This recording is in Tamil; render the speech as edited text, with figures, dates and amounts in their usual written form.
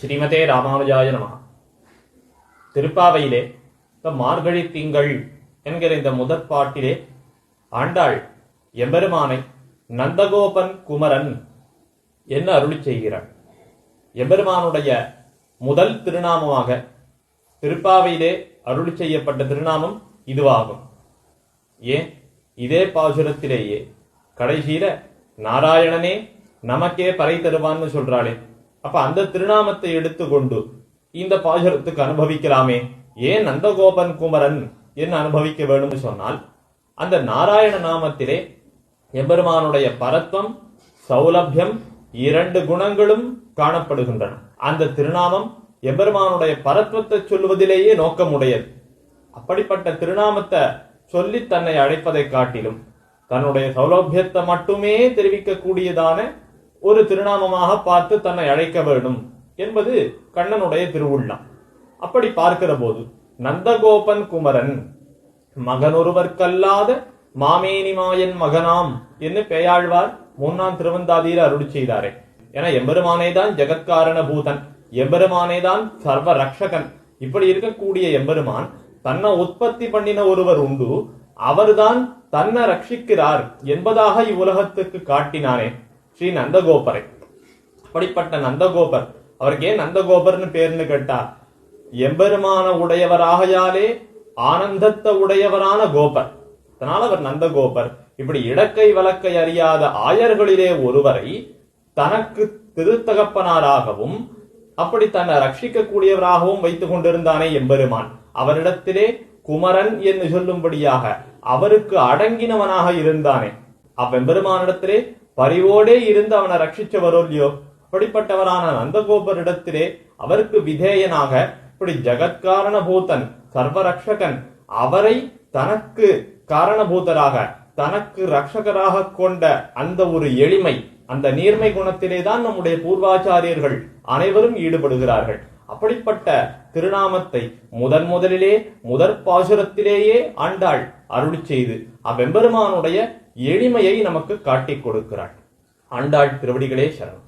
ஸ்ரீமதே ராமானுஜாய நமஹ. திருப்பாவையிலே மார்கழி திங்கள் என்கிற இந்த முதற் பாட்டிலே ஆண்டாள் எம்பெருமானை நந்தகோபன் குமரன் என்று அருளி செய்கிறார். எம்பெருமானுடைய முதல் திருநாமமாக திருப்பாவையிலே அருளி செய்யப்பட்ட திருநாமம் இதுவாகும். ஏன் இதே பாசுரத்திலேயே கடைசியில நாராயணனே நமக்கே பறை தருவான்னு சொல்றாளே, அப்ப அந்த திருநாமத்தை எடுத்துக்கொண்டு இந்த பாசுரத்துக்கு அனுபவிக்கலாமே, ஏன் நந்தகோபன் குமரன் என்ன அனுபவிக்க வேணும்னு சொன்னால், அந்த நாராயண நாமத்திலே எம்பெருமானுடைய பரத்வம் சௌலபியம் இரண்டு குணங்களும் காணப்படுகின்றன. அந்த திருநாமம் எம்பெருமானுடைய பரத்வத்தை சொல்வதிலேயே நோக்கமுடையது. அப்படிப்பட்ட திருநாமத்தை சொல்லி தன்னை அழைப்பதை காட்டிலும் தன்னுடைய சௌலபியத்தை மட்டுமே தெரிவிக்கக்கூடியதான ஒரு திருநாமமாக பார்த்து தன்னை அழைக்க வேண்டும் என்பது கண்ணனுடைய திருவுள்ளம். அப்படி பார்க்கிற போது நந்தகோபன் குமரன் மகனொருவர்க்கல்லாத மாமேனி மாயன் மகனாம் என்று பெயாழ்வார் 3ஆம் திருவந்தாதியில் அருளி செய்தாரே. என எம்பெருமானேதான் ஜெகத்காரண பூதன், எம்பெருமானேதான் சர்வ ரக்ஷகன். இப்படி இருக்கக்கூடிய எம்பெருமான் தன்னை உற்பத்தி பண்ணின ஒருவர் உண்டு, அவர்தான் தன்னை ரட்சிக்கிறார் என்பதாக இவ்வுலகத்துக்கு காட்டினானே ஸ்ரீ நந்தகோபரை. அப்படிப்பட்ட நந்தகோபர், அவருக்கு ஏன் நந்தகோபர்னு பேர்னு கேட்டா, எம்பெருமான உடையவராகையாலே ஆனந்தத்தை உடையவரான கோபர், அதனால அவர் நந்தகோபர். இப்படி இடக்கை வழக்கை அறியாத ஆயர்களிலே ஒருவரை தனக்கு திருத்தகப்பனாராகவும் அப்படி தன்னை ரட்சிக்க கூடியவராகவும் வைத்துக் கொண்டிருந்தானே எம்பெருமான், அவரிடத்திலே குமரன் என்று சொல்லும்படியாக அவருக்கு அடங்கினவனாக இருந்தானே. அவ்வெம்பெருமானிடத்திலே பரிவோடே இருந்து அவனை ரட்சிச்சவரோ இல்லையோ, அப்படிப்பட்டவரான நந்தகோபரிடத்திலே அவருக்கு விதேயனாக இப்படி ஜகத்காரண பூதன் சர்வரக்ஷகன் அவரை தனக்கு காரணபூதராக தனக்கு ரட்சகராக கொண்ட அந்த ஒரு எளிமை, அந்த நீர்மை குணத்திலே தான் நம்முடைய பூர்வாச்சாரியர்கள் அனைவரும் ஈடுபடுகிறார்கள். அப்படிப்பட்ட திருநாமத்தை முதலிலே முதற் பாசுரத்திலேயே ஆண்டாள் அருளி செய்து அவ்வெம்பெருமானுடைய எளிமையை நமக்கு காட்டிக் கொடுக்கிறாள். ஆண்டாள் திருவடிகளே சரணம்.